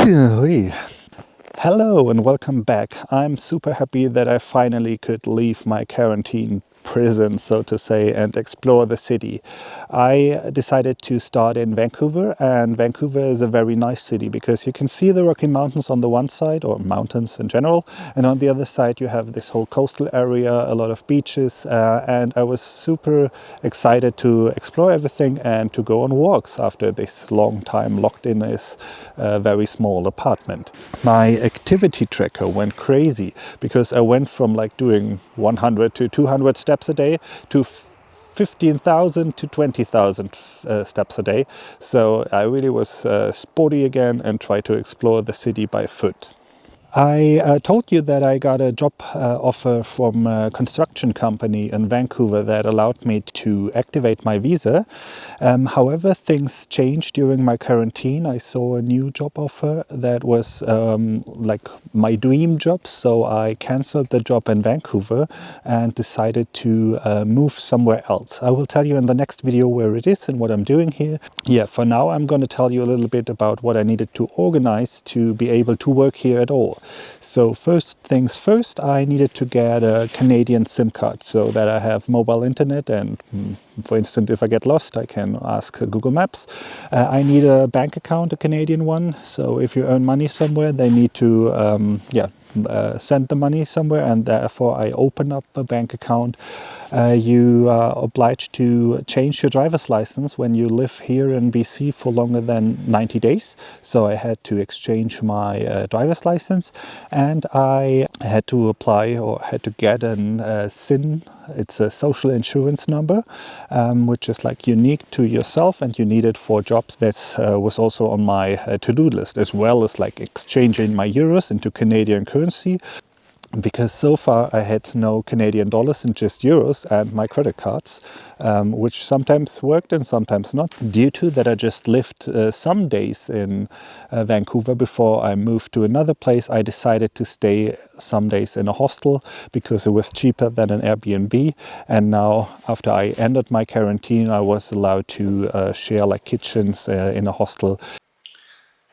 Hello and welcome back. I'm super happy that I finally could leave my quarantine prison, so to say, and explore the city. I decided to start in Vancouver, and Vancouver is a very nice city because you can see the Rocky Mountains on the one side, or mountains in general, and on the other side you have this whole coastal area, a lot of beaches, and I was super excited to explore everything and to go on walks after this long time locked in this very small apartment. My activity tracker went crazy because I went from like doing 100 to 200 steps a day to 15,000 to 20,000 steps a day. So I really was sporty again and tried to explore the city by foot. I told you that I got a job offer from a construction company in Vancouver that allowed me to activate my visa. However, things changed during my quarantine. I saw a new job offer that was like my dream job, so I cancelled the job in Vancouver and decided to move somewhere else. I will tell you in the next video where it is and what I'm doing here. Yeah, for now I'm going to tell you a little bit about what I needed to organize to be able to work here at all. So first things first, I needed to get a Canadian SIM card so that I have mobile internet, and for instance, if I get lost, I can ask Google Maps. I need a bank account, a Canadian one. So if you earn money somewhere, they need to send the money somewhere, and therefore I open up a bank account. You are obliged to change your driver's license when you live here in BC for longer than 90 days. So I had to exchange my driver's license, and I had to apply or had to get a SIN. It's a social insurance number, which is like unique to yourself, and you need it for jobs. That was also on my to-do list, as well as like exchanging my euros into Canadian currency. Because so far I had no Canadian dollars and just euros and my credit cards, which sometimes worked and sometimes not. Due to that, I just lived some days in Vancouver before I moved to another place. I decided to stay some days in a hostel because it was cheaper than an Airbnb. And now, after I ended my quarantine, I was allowed to share like kitchens in a hostel.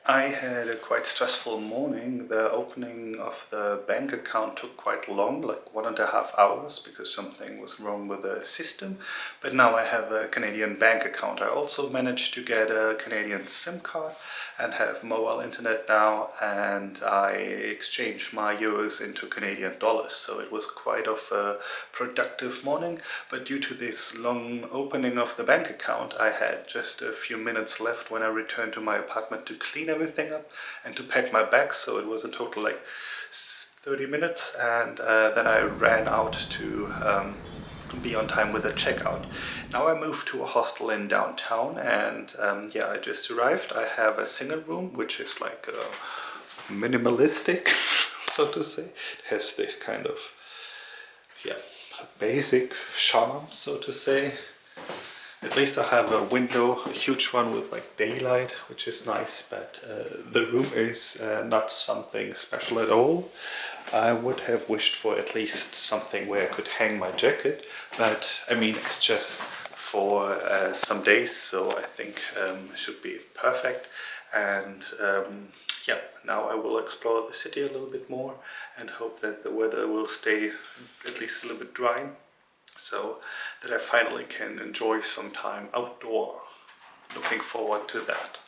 I had a quite stressful morning. The opening of the bank account took quite long, like 1.5 hours, because something was wrong with the system. But now I have a Canadian bank account. I also managed to get a Canadian SIM card and have mobile internet now, and I exchanged my euros into Canadian dollars. So it was quite of a productive morning, but due to this long opening of the bank account, I had just a few minutes left when I returned to my apartment to clean everything up and to pack my bags. So it was in total like 30 minutes, and then I ran out to be on time with the checkout. Now I moved to a hostel in downtown, and I just arrived. I have a single room, which is like minimalistic, so to say. It has this kind of basic charm, so to say. At least I have a window, a huge one with like daylight, which is nice, but the room is not something special at all. I would have wished for at least something where I could hang my jacket, but I mean, it's just for some days, so I think it should be perfect. And now I will explore the city a little bit more and hope that the weather will stay at least a little bit dry, so that I finally can enjoy some time outdoor. Looking forward to that.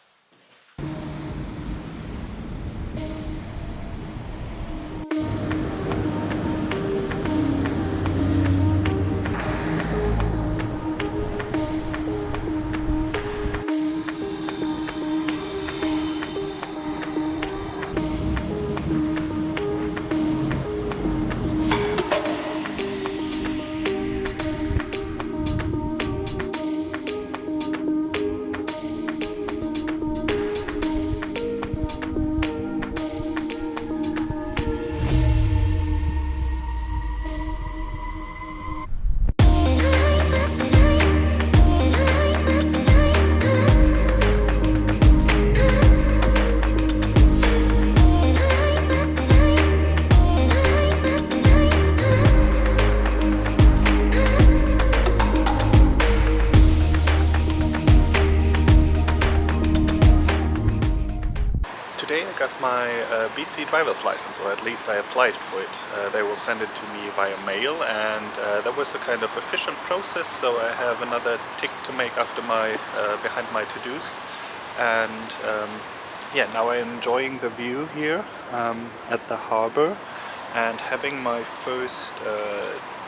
my BC driver's license, or at least I applied for it. They will send it to me via mail, and that was a kind of efficient process, so I have another tick to make after my behind my to-dos. And yeah, now I'm enjoying the view here at the harbor and having my first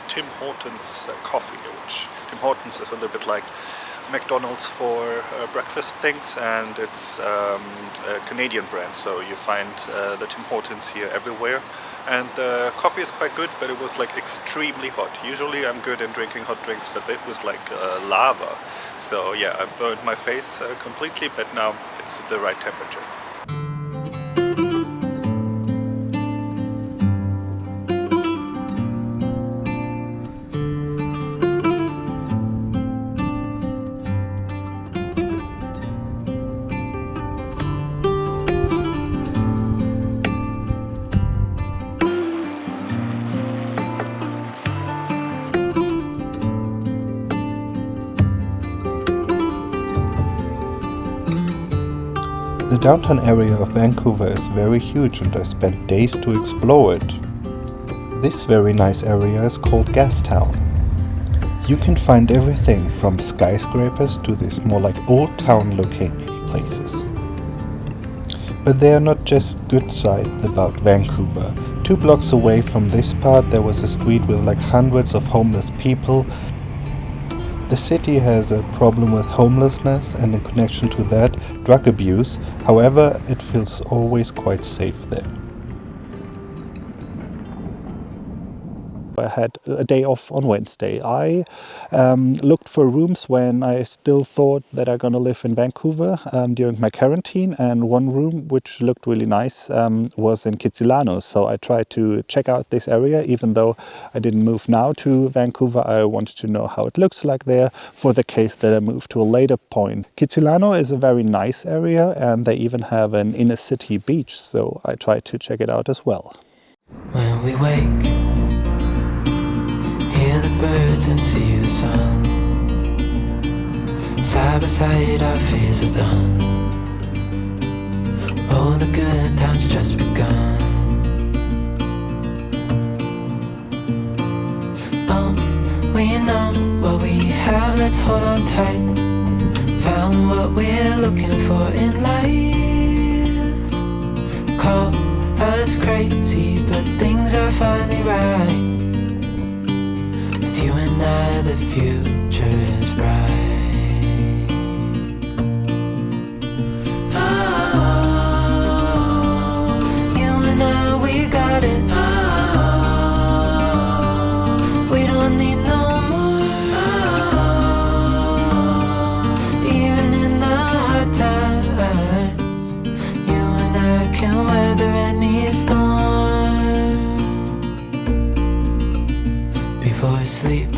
Tim Hortons coffee, which Tim Hortons is a little bit like McDonald's for breakfast things, and it's a Canadian brand, so you find the Tim Hortons here everywhere. And the coffee is quite good, but it was like extremely hot. Usually I'm good in drinking hot drinks, but it was like lava. So yeah, I burned my face completely, but now it's the right temperature. The downtown area of Vancouver is very huge, and I spent days to explore it. This very nice area is called Gastown. You can find everything from skyscrapers to these more like old town looking places. But they are not just good sights about Vancouver. 2 blocks away from this part there was a street with like hundreds of homeless people. The city has a problem with homelessness, and in connection to that, drug abuse. However, it feels always quite safe there. I had a day off on Wednesday. I looked for rooms when I still thought that I'm gonna live in Vancouver during my quarantine, and one room which looked really nice was in Kitsilano. So I tried to check out this area. Even though I didn't move now to Vancouver, I wanted to know how it looks like there for the case that I move to a later point. Kitsilano is a very nice area, and they even have an inner city beach, so I tried to check it out as well. When we wake, hear the birds and see the sun. Side by side our fears are done. Oh, the good times just begun. Oh, we know what we have, let's hold on tight. Found what we're looking for in life. Call us crazy, but things are finally right. With you and I, the future is bright. Oh, you and I, we got it. Oh, we don't need no more. Oh, even in the hard times, you and I can weather any storm. Before I sleep.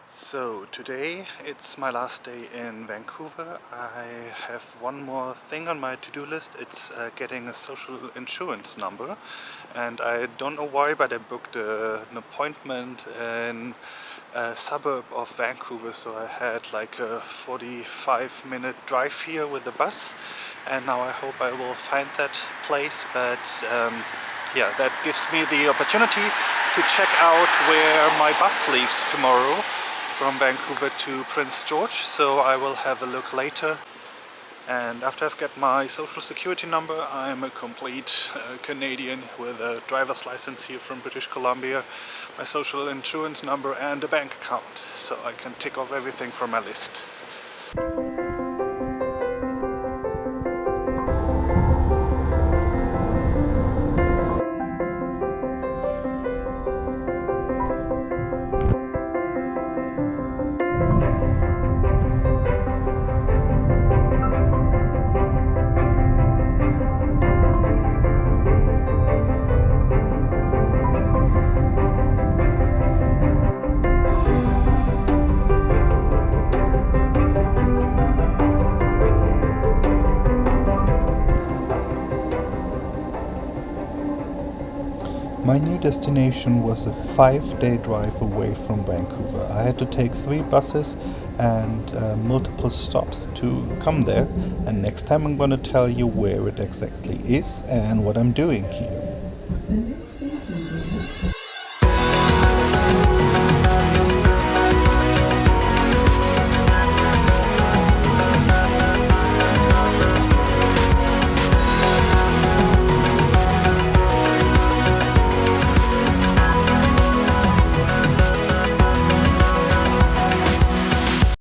So today it's my last day in Vancouver. I have one more thing on my to-do list. It's getting a social insurance number, and I don't know why, but I booked an appointment in a suburb of Vancouver, so I had like a 45-minute drive here with the bus, and now I hope I will find that place. But yeah, that gives me the opportunity to check out where my bus leaves tomorrow from Vancouver to Prince George, so I will have a look later. And after I've got my social security number, I'm a complete Canadian with a driver's license here from British Columbia, my social insurance number and a bank account, so I can tick off everything from my list. My new destination was a 5-day drive away from Vancouver. I had to take 3 buses and multiple stops to come there, and next time I'm going to tell you where it exactly is and what I'm doing here.